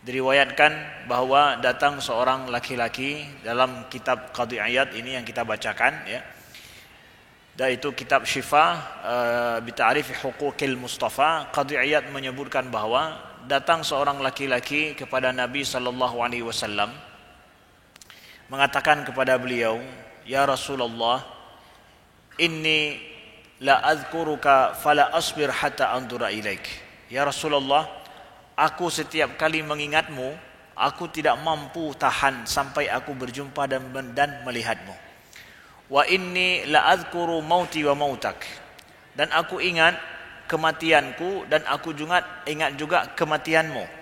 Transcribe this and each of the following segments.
diriwayatkan bahwa datang seorang laki-laki dalam kitab Qadhi Iyad ini yang kita bacakan, ya. Dan itu kitab Syifa bi Ta'rif Huquqil Mustafa. Qadhi Iyad menyebutkan bahwa datang seorang laki-laki kepada Nabi sallallahu alaihi wasallam mengatakan kepada beliau, "Ya Rasulullah, inni la adhkuruka fala asbir hatta andura ilaik." Ya Rasulullah, aku setiap kali mengingatmu, aku tidak mampu tahan sampai aku berjumpa dan melihatmu. Wa inni la adhkuru mauti wa mautak. Dan aku ingat kematianku dan aku juga ingat juga kematianmu.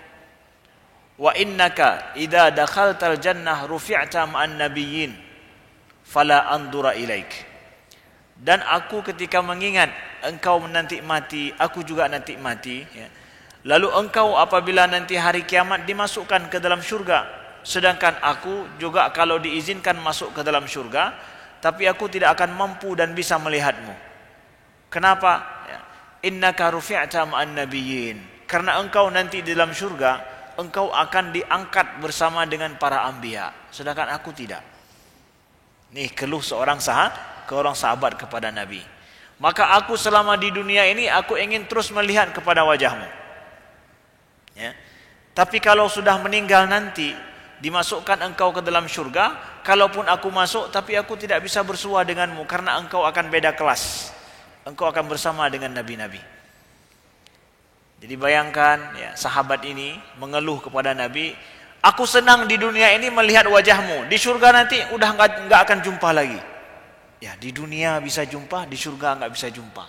Wa innaka idza dakhaltal jannah rufi'ta ma'an nabiyyin fala andura ilaik. Dan aku ketika mengingat engkau nanti mati, aku juga nanti mati, ya. Lalu engkau apabila nanti hari kiamat dimasukkan ke dalam syurga, sedangkan aku juga kalau diizinkan masuk ke dalam syurga, tapi aku tidak akan mampu dan bisa melihatmu. Kenapa? Ya. Innaka rufi'ta ma'an nabiyyin. Karena engkau nanti di dalam syurga, engkau akan diangkat bersama dengan para anbiya, sedangkan aku tidak. Nih keluh seorang sahabat kepada Nabi. Maka aku selama di dunia ini aku ingin terus melihat kepada wajahmu. Ya. Tapi kalau sudah meninggal nanti, dimasukkan engkau ke dalam syurga, kalaupun aku masuk, tapi aku tidak bisa bersua denganmu, karena engkau akan beda kelas. Engkau akan bersama dengan nabi-nabi. Jadi bayangkan, ya, sahabat ini mengeluh kepada Nabi, aku senang di dunia ini melihat wajahmu, di syurga nanti udah nggak akan jumpa lagi. Ya, di dunia bisa jumpa, di syurga nggak bisa jumpa.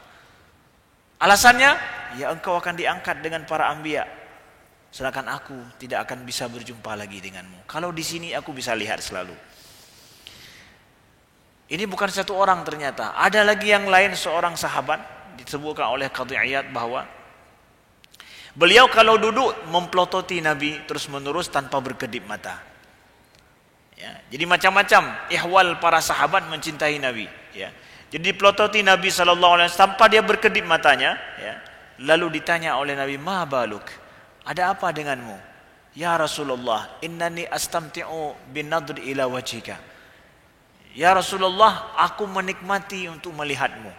Alasannya, ya engkau akan diangkat dengan para anbiya, sedangkan aku tidak akan bisa berjumpa lagi denganmu. Kalau di sini aku bisa lihat selalu. Ini bukan satu orang ternyata. Ada lagi yang lain, seorang sahabat disebutkan oleh Qadhi Iyad bahwa beliau kalau duduk memplototi Nabi terus menerus tanpa berkedip mata. Ya, jadi macam-macam ihwal para sahabat mencintai Nabi. Ya. Jadi pelototi Nabi SAW tanpa dia berkedip matanya. Ya. Lalu ditanya oleh Nabi, ma baluk? Ada apa denganmu? Ya Rasulullah, innani astamti'u bin nadri ila wajhika. Ya Rasulullah, aku menikmati untuk melihatmu.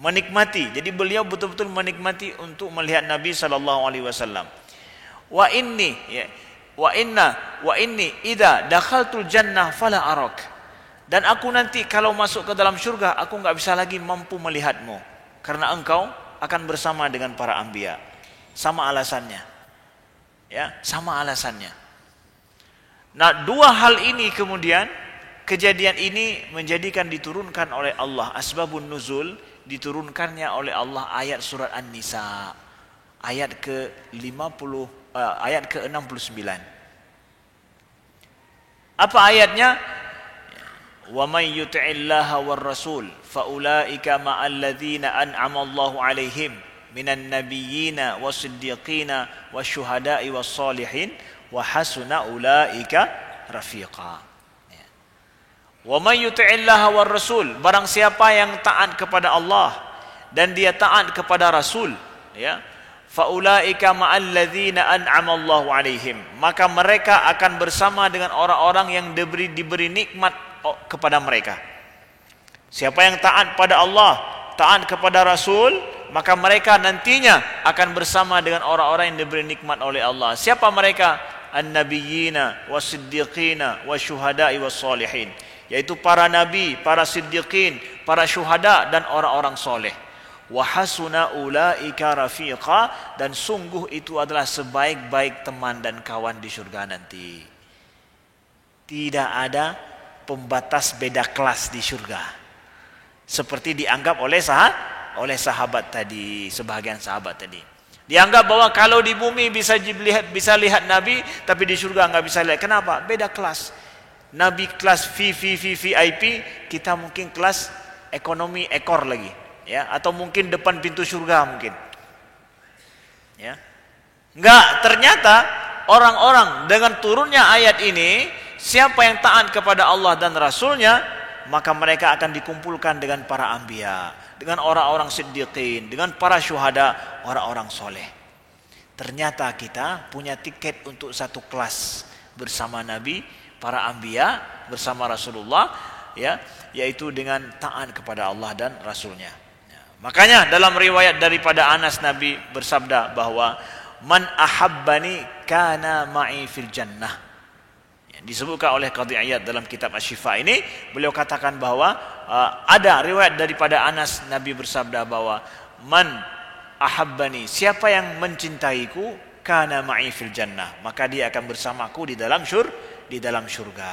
Menikmati. Jadi beliau betul-betul menikmati untuk melihat Nabi SAW. Wa inni idza dakhaltul jannah fala arak. Dan aku nanti kalau masuk ke dalam syurga, aku enggak bisa lagi mampu melihatmu, karena engkau akan bersama dengan para anbiya. Sama alasannya. Ya, sama alasannya. Nah, dua hal ini kemudian, kejadian ini menjadikan diturunkan oleh Allah asbabun nuzul, diturunkannya oleh Allah ayat surat An-Nisa ayat ke-50 ayat ke-69. Apa ayatnya? Wa may yuti'illaha war rasul fa ulaika ma'al ladzina an'ama Allahu 'alaihim minan nabiyyina was-siddiqina wasyuhada'i was-solihin wa hasuna ulaika rafiqa. Wa may yuti'illaha war rasul, barang siapa yang taat kepada Allah dan dia taat kepada Rasul, ya, faulaika ma'al ladzina an'ama Allahu 'alaihim, maka mereka akan bersama dengan orang-orang yang diberi nikmat kepada mereka. Siapa yang taat pada Allah, taat kepada Rasul, maka mereka nantinya akan bersama dengan orang-orang yang diberi nikmat oleh Allah. Siapa mereka? An-nabiyyina was-siddiqina wasyuhada'i was-solihin, yaitu para nabi, para siddiqin, para syuhada dan orang-orang soleh. Wa hasuna ulaika rafiqa, dan sungguh itu adalah sebaik-baik teman dan kawan di surga nanti. Tidak ada pembatas beda kelas di surga, seperti dianggap oleh sahabat tadi, sebahagian sahabat tadi. Dianggap bahwa kalau di bumi bisa lihat Nabi, tapi di surga nggak bisa lihat. Kenapa? Beda kelas. Nabi kelas VIP, kita mungkin kelas ekonomi ekor lagi, ya, atau mungkin depan pintu surga mungkin. Ya. Enggak, ternyata orang-orang dengan turunnya ayat ini, siapa yang taat kepada Allah dan Rasulnya, maka mereka akan dikumpulkan dengan para anbiya, dengan orang-orang siddiqin, dengan para syuhada, orang-orang soleh. ternyata kita punya tiket untuk satu kelas bersama Nabi, para anbiya, bersama Rasulullah, ya, yaitu dengan taat kepada Allah dan Rasulnya. Ya, makanya dalam riwayat daripada Anas, Nabi bersabda bahwa man ahabbani kana ma'i fil jannah. Ya, disebutkan oleh Qadhi Iyad dalam kitab Asy-Syifa ini, beliau katakan bahwa ada riwayat daripada Anas, Nabi bersabda bahwa man ahabbani, siapa yang mencintaiku, kana ma'i fil jannah, maka dia akan bersamaku di dalam syurga.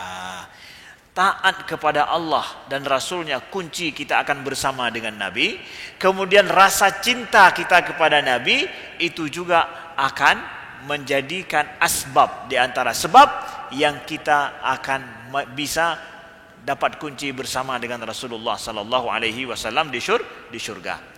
Taat kepada Allah dan Rasulnya kunci kita akan bersama dengan Nabi. Kemudian rasa cinta kita kepada Nabi itu juga akan menjadikan asbab, di antara sebab yang kita akan bisa dapat kunci bersama dengan Rasulullah sallallahu alaihi wasallam di syurga.